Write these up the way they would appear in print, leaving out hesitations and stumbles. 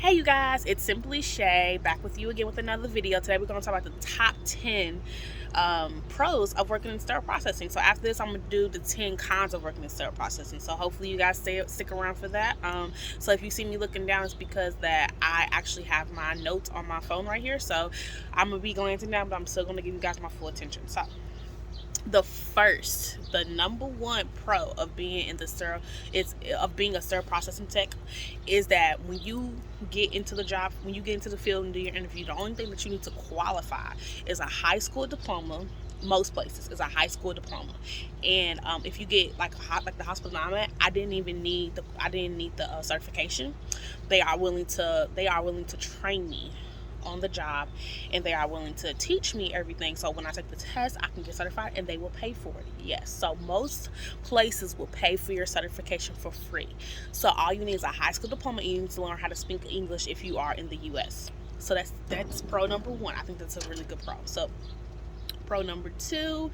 Hey you guys, it's Simply Shay back with you again with another video. Today we're going to talk about the top 10 pros of working in sterile processing. So after this, I'm going to do the 10 cons of working in sterile processing. So hopefully you guys stick around for that. So if you see me looking down, it's because that I actually have my notes on my phone right here. So I'm going to be glancing down, but I'm still going to give you guys my full attention. So the number one pro of being in the sterile is of being a sterile processing tech is that when you get into the job, when you get into the field and do your interview, the only thing that you need to qualify is a high school diploma. Most places is a high school diploma, and if you get like the hospital I'm at, I didn't need the certification. They are willing to train me on the job, and they are willing to teach me everything. So when I take the test, I can get certified, and they will pay for it. Yes, so most places will pay for your certification for free. So all you need is a high school diploma, and you need to learn how to speak English if you are in the US. So that's pro number one. I think that's a really good pro. So pro number two,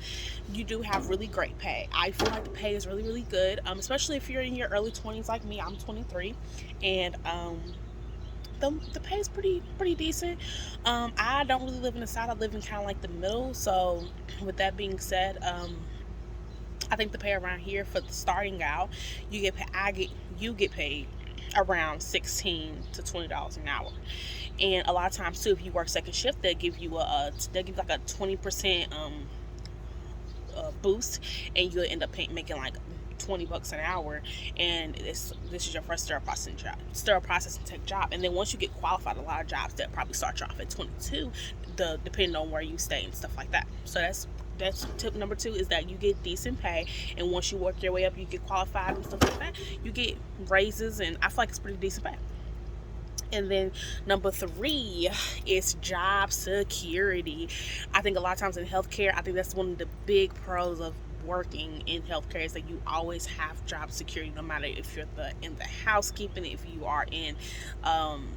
you do have really great pay. I feel like the pay is really good, especially if you're in your early 20s like me. I'm 23, and the pay is pretty decent. I don't really live in the South. I live in kind of like the middle. So with that being said, I think the pay around here for the starting out, you get paid around $16 to $20 an hour. And a lot of times too, if you work second shift, they'll give you like a 20% boost, and you'll end up making like $20 an hour, and this is your first sterile processing tech job. And then once you get qualified, a lot of jobs that probably start you off at 22, depending on where you stay and stuff like that. So that's tip number two, is that you get decent pay, and once you work your way up, you get qualified and stuff like that, you get raises, and I feel like it's pretty decent pay. And then number three is job security. I think a lot of times in healthcare, I think that's one of the big pros of working in healthcare, is that you always have job security, no matter if you're in the housekeeping, if you are in I'm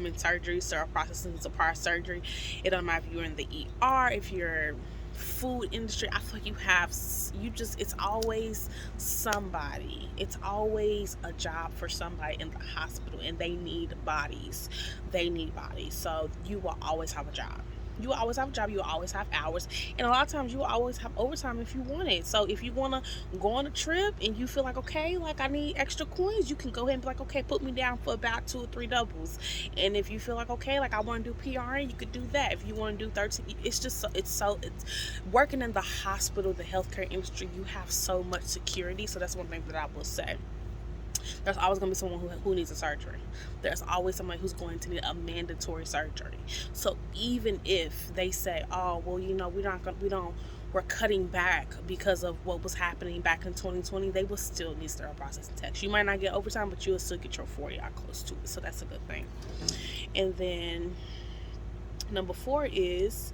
in surgery. Sterile processing is a part of surgery. It don't matter if you're in the ER, if you're food industry. I feel like it's always somebody. It's always a job for somebody in the hospital, and they need bodies. So you will always have a job. You will always have a job. You will always have hours, and a lot of times you will always have overtime if you want it. So if you want to go on a trip and you feel like, okay, like I need extra coins, you can go ahead and be like, okay, put me down for about 2 or 3 doubles. And if you feel like, okay, like I want to do PRN, you could do that. If you want to do 13, it's working in the hospital, the healthcare industry, you have so much security. So that's one thing that I will say. There's always going to be someone who needs a surgery. There's always somebody who's going to need a mandatory surgery. So even if they say, oh, well, we're cutting back because of what was happening back in 2020, they will still need sterile processing techs. You might not get overtime, but you'll still get your 40 hour close to it. So that's a good thing. And then number four is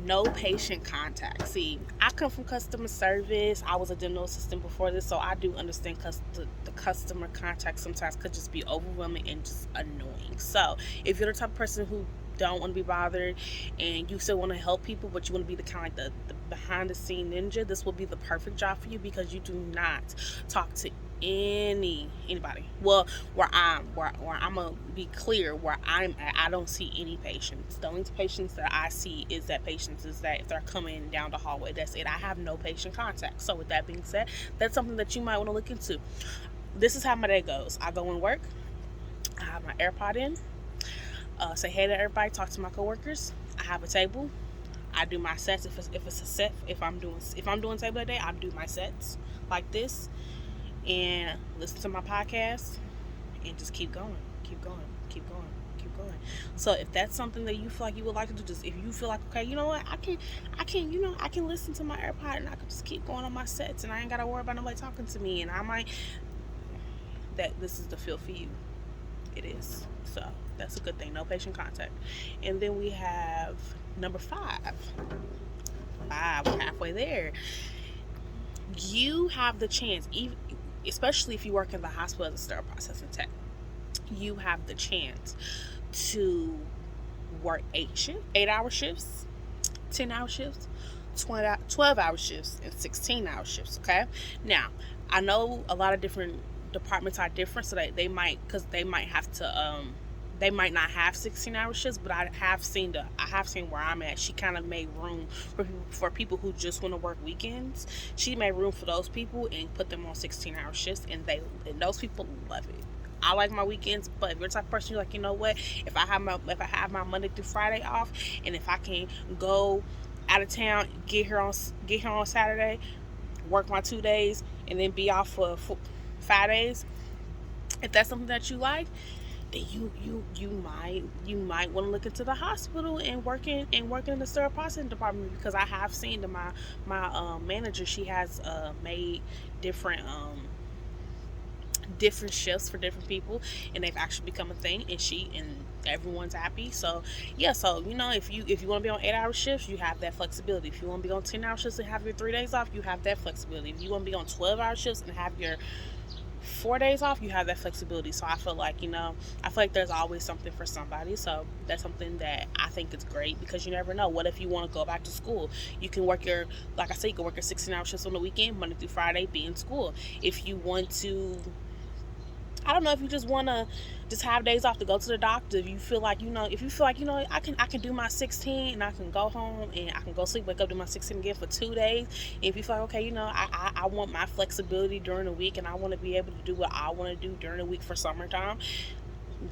no patient contact. See, I come from customer service. I was a dental assistant before this, so I do understand the customer contact sometimes could just be overwhelming and just annoying. So if you're the type of person who don't want to be bothered, and you still want to help people, but you want to be the kind of like the behind the scene ninja, this will be the perfect job for you, because you do not talk to anybody. Well, where I'm gonna be clear, where I'm at, I don't see any patients. The only patients that I see is that if they're coming down the hallway. That's it. I have no patient contact. So with that being said, that's something that you might want to look into. This is how my day goes. I go in work, I have my AirPod in, say hey to everybody, talk to my coworkers. I have a table. I do my sets if it's a set. If I'm doing table that day, I do my sets like this, and listen to my podcast, and just keep going. So if that's something that you feel like you would like to do, just if you feel like, okay, you know what, I can listen to my AirPod, and I can just keep going on my sets, and I ain't gotta worry about nobody talking to me, and this is the field for you. It is. So that's a good thing. No patient contact. And then we have number five. We're halfway there. You have the chance, especially if you work in the hospital as a sterile processing tech, you have the chance to work 8-hour shifts, 10-hour shifts, 12-hour shifts, and 16-hour shifts. Okay. Now, I know a lot of different departments are different, so that they might, because they might have to they might not have 16-hour shifts, but I have seen where I'm at. She kind of made room for people who just want to work weekends. She made room for those people and put them on 16-hour shifts, and those people love it. I like my weekends, but if you're the type of person, you're like, you know what? If I have my Monday through Friday off, and if I can go out of town, get here on Saturday, work my 2 days, and then be off for 5 days. If that's something that you like, then you might want to look into the hospital and working in the sterile processing department, because I have seen that my manager, she has made different different shifts for different people, and they've actually become a thing, and everyone's happy. So yeah, so if you want to be on 8-hour shifts, you have that flexibility. If you want to be on 10-hour shifts and have your 3 days off, you have that flexibility. If you want to be on 12-hour shifts and have your 4 days off, you have that flexibility. So I feel like there's always something for somebody. So that's something that I think is great, because you never know. What if you want to go back to school? You can work like I said, you can work your 16-hour shifts on the weekend, Monday through Friday, be in school. If you want to, I don't know, if you just want to just have days off to go to the doctor, if you feel like, I can do my 16 and I can go home and I can go sleep, wake up, do my 16 again for 2 days. And if you feel like, okay, I want my flexibility during the week, and I want to be able to do what I want to do during the week for summertime,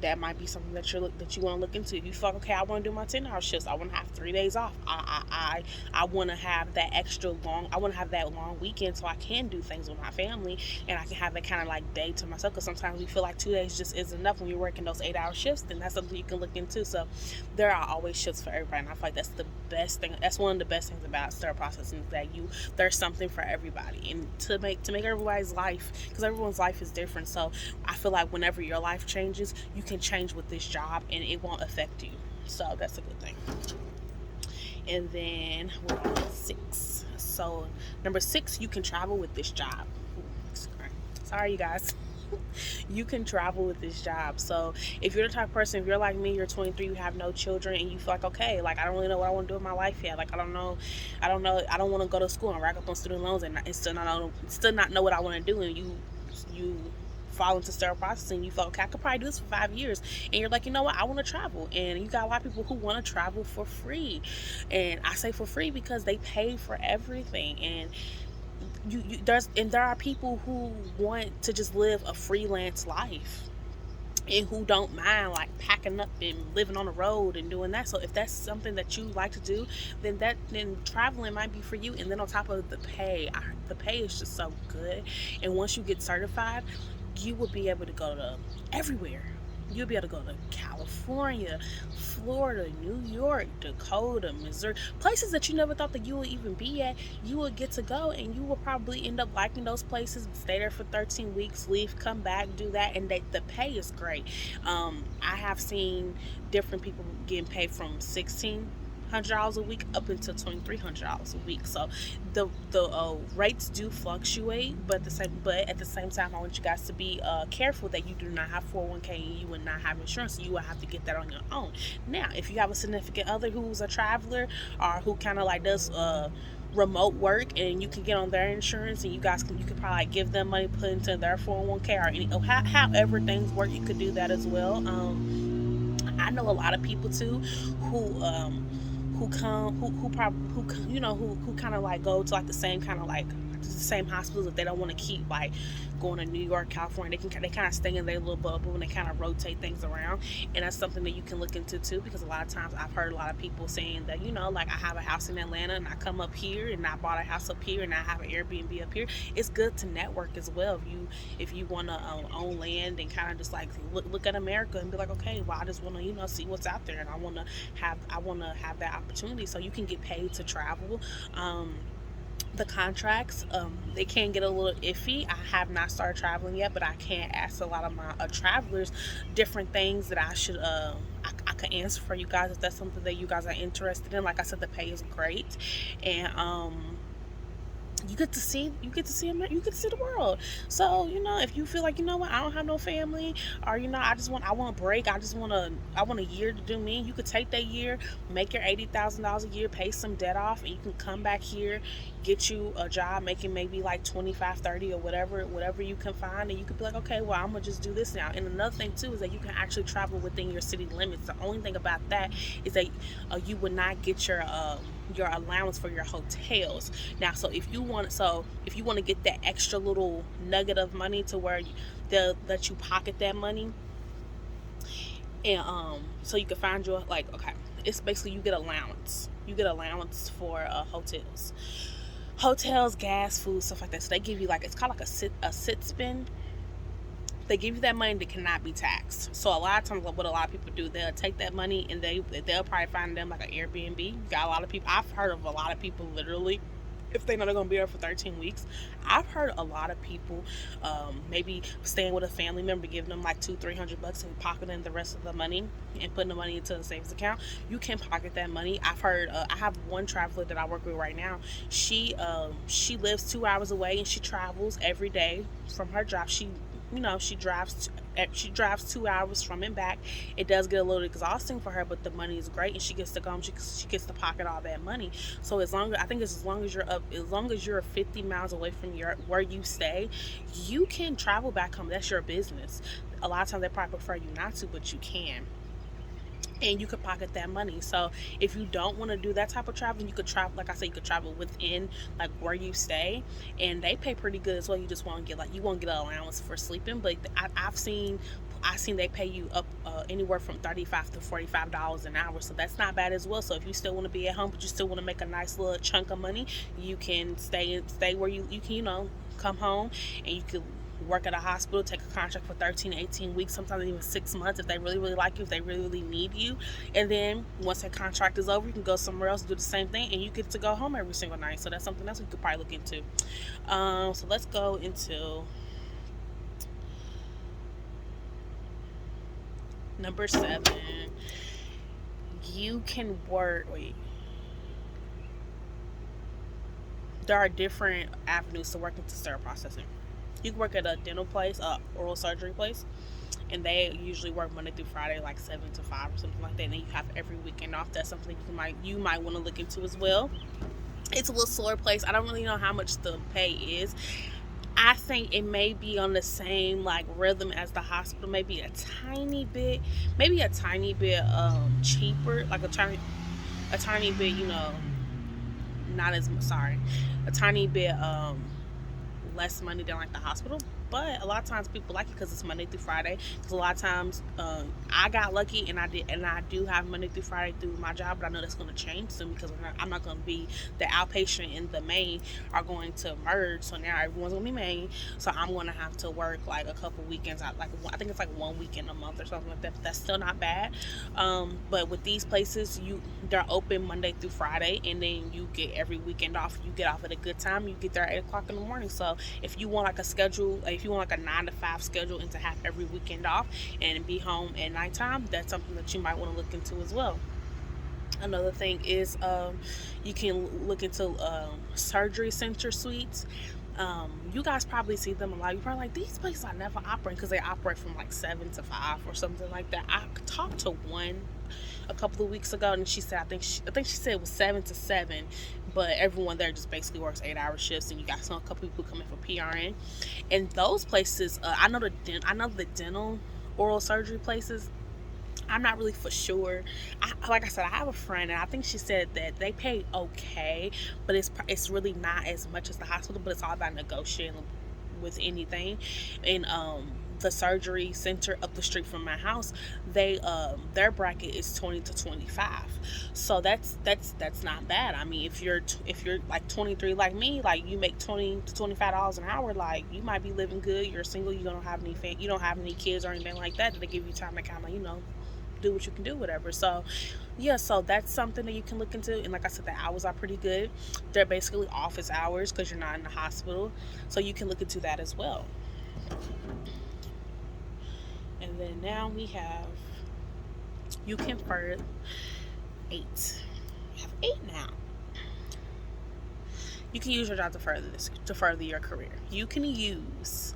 that might be something that you want to look into. If you feel like, okay, I want to do my 10-hour shifts, I want to have 3 days off, I want to have that I want to have that long weekend, so I can do things with my family, and I can have that kind of like day to myself, because sometimes we feel like 2 days just isn't enough when you're working those 8-hour shifts. Then that's something you can look into. So there are always shifts for everybody, and I feel like that's the best thing. That's one of the best things about sterile processing, is that there's something for everybody, and to make everybody's life, because everyone's life is different. So I feel like whenever your life changes, you can change with this job and it won't affect you. So that's a good thing. And then we're on 6. So number 6, you can travel with this job. Sorry, you guys. You can travel with this job. So if you're the type of person, if you're like me, you're 23, you have no children, and you feel like, okay, like I don't really know what I want to do in my life yet. Like I don't want to go to school and rack up on student loans and still not know what I want to do. And you fall into sterile processing, you feel, okay, I could probably do this for 5 years, and you're like, you know what, I want to travel. And you got a lot of people who want to travel for free, and I say for free because they pay for everything. And there are people who want to just live a freelance life, and who don't mind like packing up and living on the road and doing that. So if that's something that you like to do, then traveling might be for you. And then on top of the pay is just so good. And once you get certified, you will be able to go to everywhere. You'll be able to go to California, Florida, New York, Dakota, Missouri, places that you never thought that you would even be at. You will get to go, and you will probably end up liking those places, stay there for 13 weeks, leave, come back, do that, and the pay is great. I have seen different people getting paid from $1,600 a week up until $2,300 a week. So the rates do fluctuate, but at the same time, I want you guys to be careful that you do not have 401k and you will not have insurance. So you will have to get that on your own. Now, if you have a significant other who's a traveler, or who kind of like does remote work, and you can get on their insurance, and you could probably give them money, put into their 401k, or however things work, you could do that as well. I know a lot of people too who kind of like go to like the same kind of like the same hospitals, if they don't want to keep like going to New York, California. They kind of stay in their little bubble, and they kind of rotate things around. And that's something that you can look into too, because a lot of times I've heard a lot of people saying that, like I have a house in Atlanta and I come up here, and I bought a house up here, and I have an Airbnb up here. It's good to network as well. If you want to own land, and kind of just like look at America and be like, okay, well, I just want to see what's out there, and I want to have that opportunity. So you can get paid to travel. The contracts, they can get a little iffy. I have not started traveling yet, but I can ask a lot of my travelers different things that I should I could answer for you guys, if that's something that you guys are interested in. Like I said, the pay is great, and you get to see you get to see you get to see the world. So if you feel like what, I don't have no family, or I want a break, I want a year to do me. You could take that year, make your $80,000 a year, pay some debt off, and you can come back here, get you a job making maybe like 25, 30, or whatever you can find, and you could be like, okay, well, I'm gonna just do this now. And another thing too is that you can actually travel within your city limits. The only thing about that is that you would not get your allowance for your hotels. Now, so if you want to get that extra little nugget of money to where they'll let you pocket that money, and so you can find your, like, okay, it's basically you get allowance for hotels, gas, food, stuff like that. So they give you, like, it's called like a sit spin. They give you that money that cannot be taxed. So a lot of times, what a lot of people do, they'll take that money and they'll probably find them like an Airbnb. You got a lot of people. I've heard of a lot of people literally, if they know they're going to be there for 13 weeks. I've heard a lot of people maybe staying with a family member, giving them like $200-300 and pocketing the rest of the money and putting the money into the savings account. You can pocket that money. I've heard, I have one traveler that I work with right now. She lives 2 hours away and she travels every day from her job. She drives 2 hours from and back. It does get a little exhausting for her, but the money is great, and she gets to go home. She gets to pocket all that money. So as long as you're 50 miles away from where you stay, you can travel back home. That's your business. A lot of times they probably prefer you not to, but you can. And you could pocket that money. So if you don't want to do that type of traveling, you could travel, like I said, you could travel within like where you stay, and they pay pretty good as well. You just won't get you won't get an allowance for sleeping, but I've seen they pay you up anywhere from $35 to $45 an hour, so that's not bad as well. So if you still want to be at home but you still want to make a nice little chunk of money, you can stay where you can come home, and you could work at a hospital, take a contract for 13, 18 weeks, sometimes even 6 months if they really, really like you, if they really, really need you. And then once that contract is over, you can go somewhere else, do the same thing, and you get to go home every single night. So that's something else you could probably look into. So let's go into number 7. You can work. There are different avenues to work into sterile processing. You can work at a dental place, oral surgery place, and they usually work Monday through Friday, like 7 to 5 or something like that. And then you have every weekend off. That's something you might want to look into as well. It's a little slower place. I don't really know how much the pay is. I think it may be on the same like rhythm as the hospital, maybe a tiny bit cheaper, like a tiny bit, not as sorry, a tiny bit less money than like the hospital. But a lot of times people like it because it's Monday through Friday. Because a lot of times I got lucky and I do have Monday through Friday through my job, but I know that's going to change soon because I'm not going to be the outpatient and the main are going to merge. So now everyone's going to be main. So I'm going to have to work like a couple weekends out. Like I think it's like 1 weekend a month or something like that. But that's still not bad. But with these places, they're open Monday through Friday, and then you get every weekend off. You get off at a good time. You get there at 8 o'clock in the morning. So if you want like a schedule, if you want like a 9 to 5 schedule and to have every weekend off and be home at nighttime, that's something that you might want to look into as well. Another thing is you can look into surgery center suites. You guys probably see them a lot. You're probably like, these places I never operate, because they operate from like 7 to 5 or something like that. I talked to one a couple of weeks ago, and she said, I think she said it was 7 to 7, but everyone there just basically works 8-hour shifts, and you got a couple people coming for PRN. And those places, I know the dental oral surgery places, I'm not really for sure. Like I said, I have a friend, and I think she said that they pay okay, but it's really not as much as the hospital. But it's all about negotiating with anything. And the surgery center up the street from my house, their bracket is 20 to 25. So that's not bad. I mean, if you're like 23 like me, like you make $20 to $25 an hour, like you might be living good. You're single. You don't have any kids or anything like that. They give you time to kind of do what you can do, whatever. So yeah, so that's something that you can look into. And like I said, the hours are pretty good. They're basically office hours because you're not in the hospital, so you can look into that as well. And then now we have, you can first 8. We have 8 now. You can use your job to further your career. You can use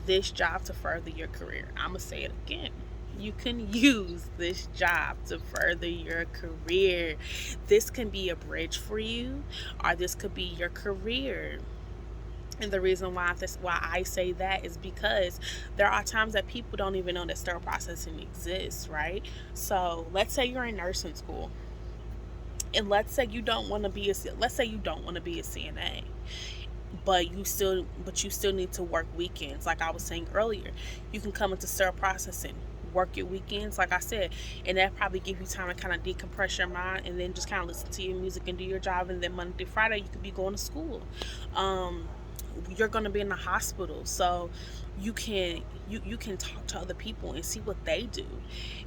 this job to further your career. I'm gonna say it again. You can use this job to further your career. This can be a bridge for you, or this could be your career. And the reason why I say that is because there are times that people don't even know that sterile processing exists, right? So let's say you're in nursing school, and let's say you don't want to be a CNA, but you still need to work weekends. Like I was saying earlier, you can come into sterile processing, work your weekends, like I said, and that probably give you time to kind of decompress your mind, and then just kind of listen to your music and do your job. And then Monday through Friday you could be going to school. um you're going to be in the hospital, so you can talk to other people and see what they do,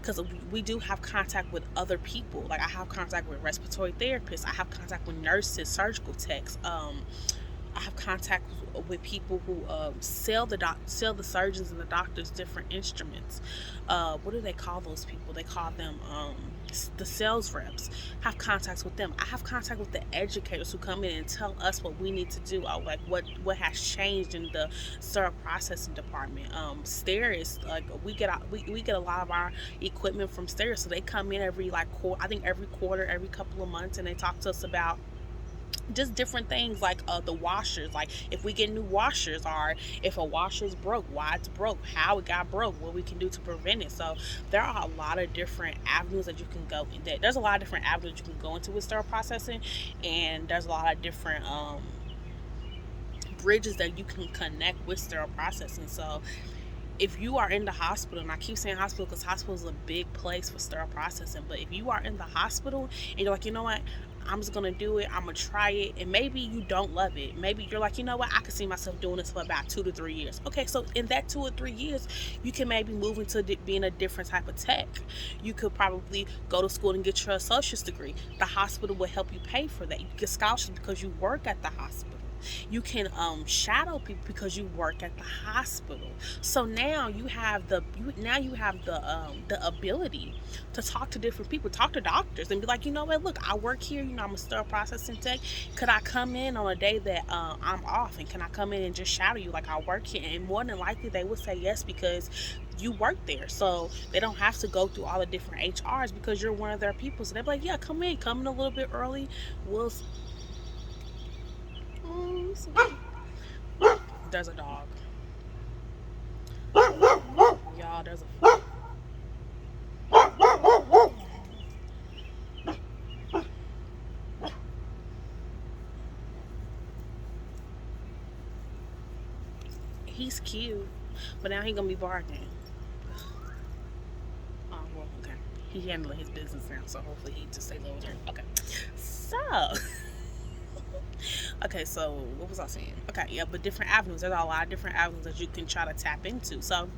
because we do have contact with other people. Like I have contact with respiratory therapists, I have contact with nurses, surgical techs. I have contact with people who sell the surgeons and the doctors different instruments. What do they call those people? They call them the sales reps. Have contacts with them. I have contact with the educators who come in and tell us what we need to do, or like what has changed in the sterile processing department. Stairs, like we get a lot of our equipment from Stairs, so they come in every I think every quarter, every couple of months, and they talk to us about just different things, like the washers, like if we get new washers, or if a washer's broke, why it's broke, how it got broke, what we can do to prevent it. So there are a lot of different avenues that you can go in. There's a lot of different avenues you can go into with sterile processing, and there's a lot of different bridges that you can connect with sterile processing. So if you are in the hospital, and I keep saying hospital because hospital is a big place for sterile processing, but if you are in the hospital and you're like, you know what, I'm just gonna do it, I'm gonna try it, and maybe you don't love it. Maybe you're like, you know what, I could see myself doing this for about 2 to 3 years. Okay, so in that 2 or 3 years, you can maybe move into being a different type of tech. You could probably go to school and get your associate's degree. The hospital will help you pay for that. You get scholarships because you work at the hospital. You can shadow people because you work at the hospital. So now you have the ability to talk to different people, talk to doctors, and be like, you know what, look, I work here. You know, I'm a sterile processing tech. Could I come in on a day that I'm off, and can I come in and just shadow you like I work here? And more than likely, they would say yes, because you work there, so they don't have to go through all the different HRs because you're one of their people. So they're like, yeah, come in a little bit early. We'll. There's a dog. Y'all, there's a. He's cute, but now he gonna be barking. Oh, well, okay. He handling his business now, so hopefully he just stay over there. Okay. So, okay, so what was I saying? Okay, yeah, but different avenues. There's a lot of different avenues that you can try to tap into. So,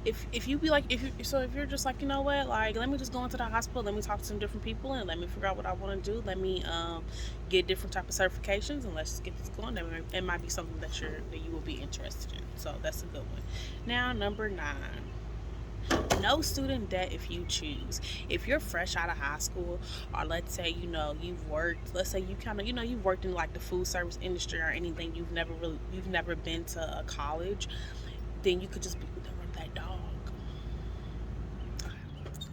if you be like if you're just like, you know what, like, let me just go into the hospital, let me talk to some different people, and let me figure out what I want to do, let me get different type of certifications, and let's just get this going. It might be something that you will be interested in. So that's a good one. Now, number 9, no student debt if you choose. If you're fresh out of high school, or let's say, let's say you kind of, you've worked in like the food service industry or anything, you've never been to a college, then you could just be that dog.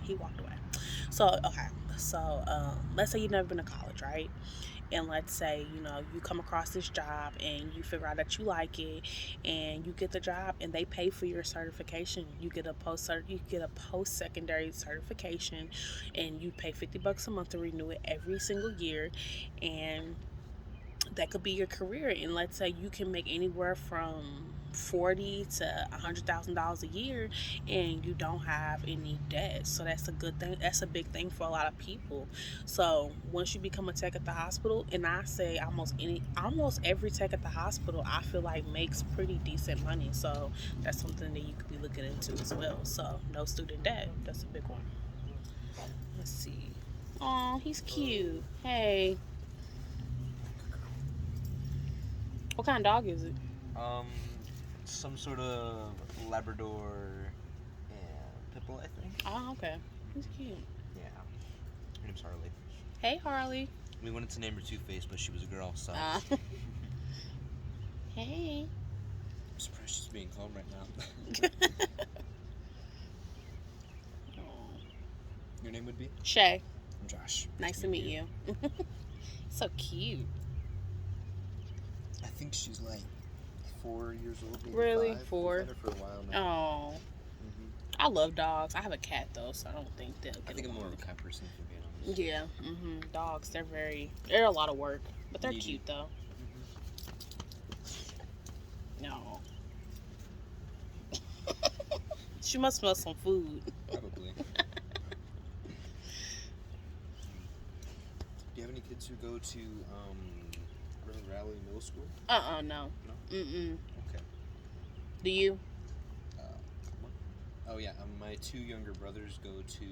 He walked away. So, okay. So, let's say you've never been to college, right? And let's say, you come across this job and you figure out that you like it, and you get the job and they pay for your certification. You get a post secondary certification, and you pay $50 a month to renew it every single year, and that could be your career. And let's say you can make anywhere from $40,000 to $100,000 a year, and you don't have any debt. So that's a good thing. That's a big thing for a lot of people. So once you become a tech at the hospital, and I say almost every tech at the hospital, I feel like makes pretty decent money. So that's something that you could be looking into as well. So no student debt. That's a big one. Let's see. Oh, he's cute. Hey, what kind of dog is it? Um, some sort of Labrador and Pitbull, I think. Oh, okay. He's cute. Yeah. Her name's Harley. Hey, Harley. We wanted to name her Two-Face, but she was a girl, so. Hey. I'm surprised she's being calm right now. Your name would be? Shay. I'm Josh. Nice to meet you. So cute. I think she's like 4 years old. Maybe Really? 5. 4? We've had her for a while now. Oh. I love dogs. I have a cat though, so I don't think they'll get I think I'm along. more of a cat person, if you're being honest. Yeah. Dogs, they're a lot of work, but they're Needy. cute though. No. She must smell some food. Probably. Do you have any kids who go to Raleigh Middle School? No. No? Mm-mm. Okay. Do you? Oh yeah, my 2 younger brothers go to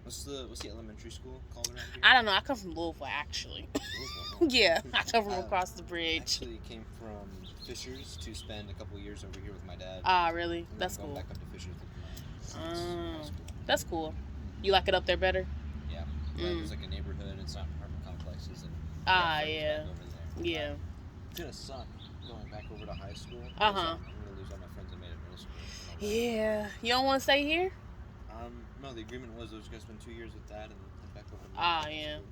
what's the elementary school called around here? I don't know. I come from Louisville, actually. Louisville, huh? Yeah, I come from across the bridge. Actually came from Fishers to spend a couple of years over here with my dad. Ah, really? And That's then cool. going back up to Fishers with my high school. That's cool. You like it up there better? Yeah. There's like a neighborhood. It's not apartment complexes and. Yeah. Over there. Yeah. It's gonna suck going back over to high school. Uh-huh. I'm gonna lose all my friends I made at middle school. Yeah. You don't want to stay here? No, the agreement was I was gonna spend 2 years with dad and then back over to Yeah. school.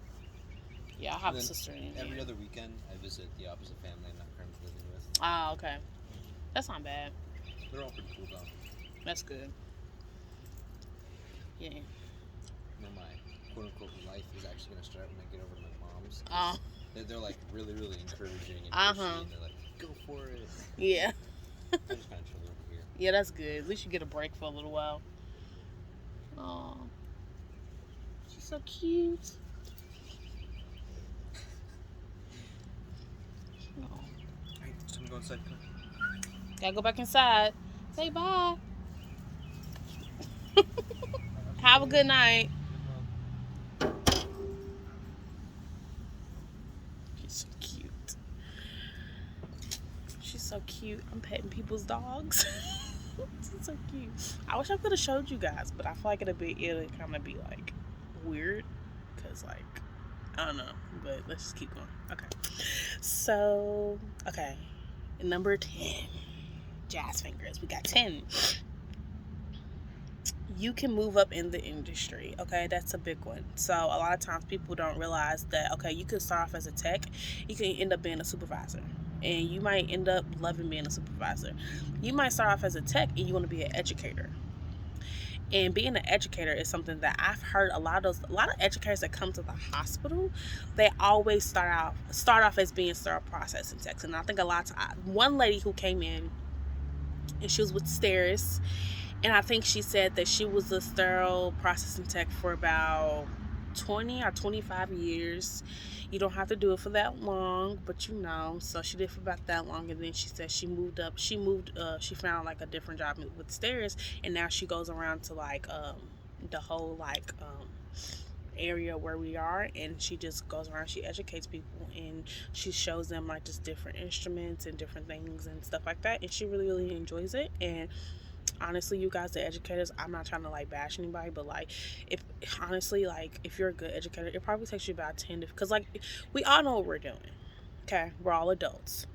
Yeah, I have a And then sister in Every here. other weekend, I visit the opposite family I'm not currently living with. Okay. That's not bad. They're all pretty cool though. That's good. Yeah. My quote unquote life is actually gonna start when I get over to my mom's. Oh. They're like really, really encouraging and Uh-huh. pushy, and they're like, go for it. Yeah. I just kind of chill over here. Yeah, that's good. At least you get a break for a little while. Oh. She's so cute. Oh. Alright, it's time to go inside. Gotta go back inside. Say bye. Have a good night. She's so cute. She's so cute. I'm petting people's dogs. She's so cute. I wish I could have showed you guys, but I feel like it'd kind of be like weird, cause like I don't know. But let's just keep going. Okay. So number 10, jazz fingers. We got 10. You can move up in the industry. Okay, that's a big one. So a lot of times people don't realize that. Okay, you could start off as a tech, you can end up being a supervisor, and you might end up loving being a supervisor. You might start off as a tech and you want to be an educator. And being an educator is something that I've heard a lot of educators that come to the hospital, they always start off as being sterile processing techs. And I think a lot of times, one lady who came in and she was with Sterile, and I think she said that she was a sterile processing tech for about 20 or 25 years. You don't have to do it for that long, but so she did for about that long, and then she said she moved up. She found like a different job with Sterile, and now she goes around to like the whole like area where we are, and she just goes around, she educates people, and she shows them like just different instruments and different things and stuff like that, and she really, really enjoys it. And honestly, you guys, the educators, I'm not trying to like bash anybody, but like if you're a good educator, it probably takes you about 10 because like we all know what we're doing. Okay, we're all adults,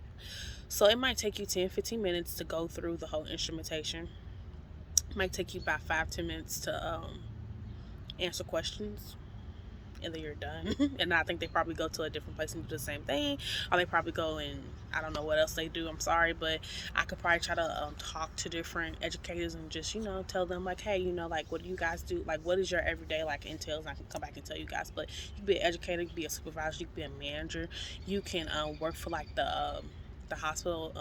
so it might take you 10-15 minutes to go through the whole instrumentation. It might take you about 5-10 minutes to answer questions, and then you're done. And I think they probably go to a different place and do the same thing, or they probably go and I don't know what else they do. I'm sorry, but I could probably try to talk to different educators and just tell them like, hey, like, what do you guys do? Like, what is your everyday like entails? And I can come back and tell you guys. But you can be an educator, you can be a supervisor, you can be a manager, you can work for like the hospital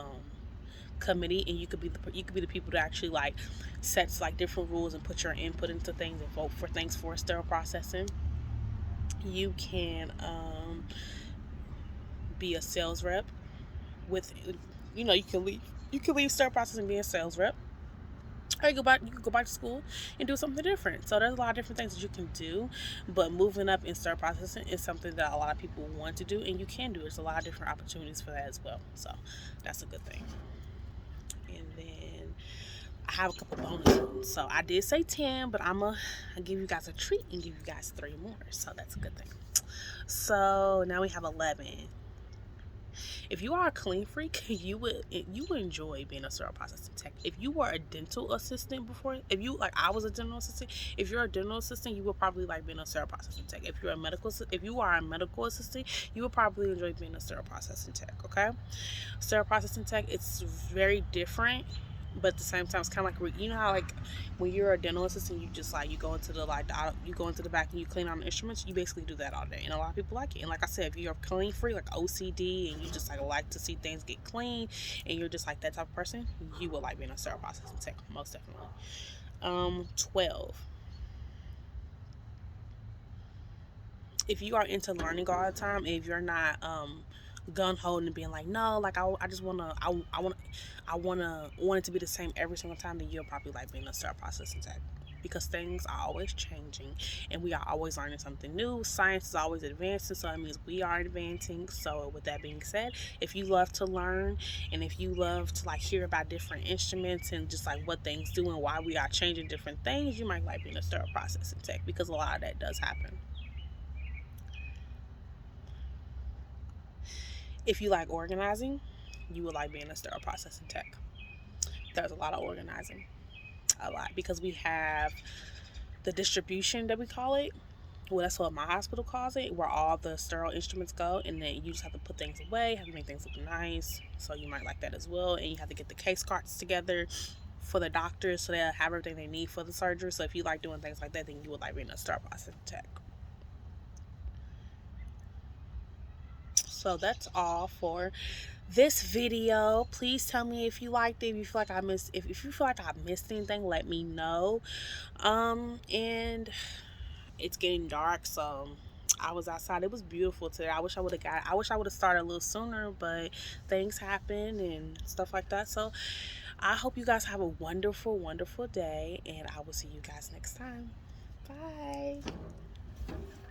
committee, and you could be the people that actually like sets like different rules and put your input into things and vote for things for sterile processing. You can be a sales rep with you can leave sterile processing, be a sales rep, or you can go back to school and do something different. So there's a lot of different things that you can do, but moving up in sterile processing is something that a lot of people want to do, and you can do. There's a lot of different opportunities for that as well, so that's a good thing. And then I have a couple bonus ones. So I did say 10, but I'm going to give you guys a treat and give you guys 3 more. So that's a good thing. So now we have 11. If you are a clean freak, you would enjoy being a sterile processing tech. If you were a dental assistant before, if you like, I was a dental assistant. If you're a dental assistant, you would probably like being a sterile processing tech. If you are a medical assistant, you would probably enjoy being a sterile processing tech. Okay, sterile processing tech, it's very different, but at the same time, it's kind of like, you know how like when you're a dental assistant, you just like you go into the you go into the back and you clean on the instruments. You basically do that all day, and a lot of people like it. And like I said, if you're clean free, like OCD, and you just like to see things get clean, and you're just like that type of person, you would like being a sterile processing tech, most definitely. 12. If you are into learning all the time, and if you're not gun holding and being like, no, like I just wanna I want it to be the same every single time, then you'll probably like being a sterile processing tech, because things are always changing and we are always learning something new. Science is always advancing, so that means we are advancing. So with that being said, if you love to learn and if you love to like hear about different instruments and just like what things do and why we are changing different things, you might like being a sterile processing tech, because a lot of that does happen. If you like organizing, you would like being a sterile processing tech. There's a lot of organizing, a lot, because we have the distribution that we call it. Well, that's what my hospital calls it, where all the sterile instruments go, and then you just have to put things away, have to make things look nice. So you might like that as well. And you have to get the case carts together for the doctors so they'll have everything they need for the surgery. So if you like doing things like that, then you would like being a sterile processing tech. So that's all for this video. Please tell me if you liked it. If you feel like if you feel like I missed anything, let me know. And it's getting dark, so I was outside. It was beautiful today. I wish I would have started a little sooner, but things happen and stuff like that. So I hope you guys have a wonderful, wonderful day, and I will see you guys next time. Bye.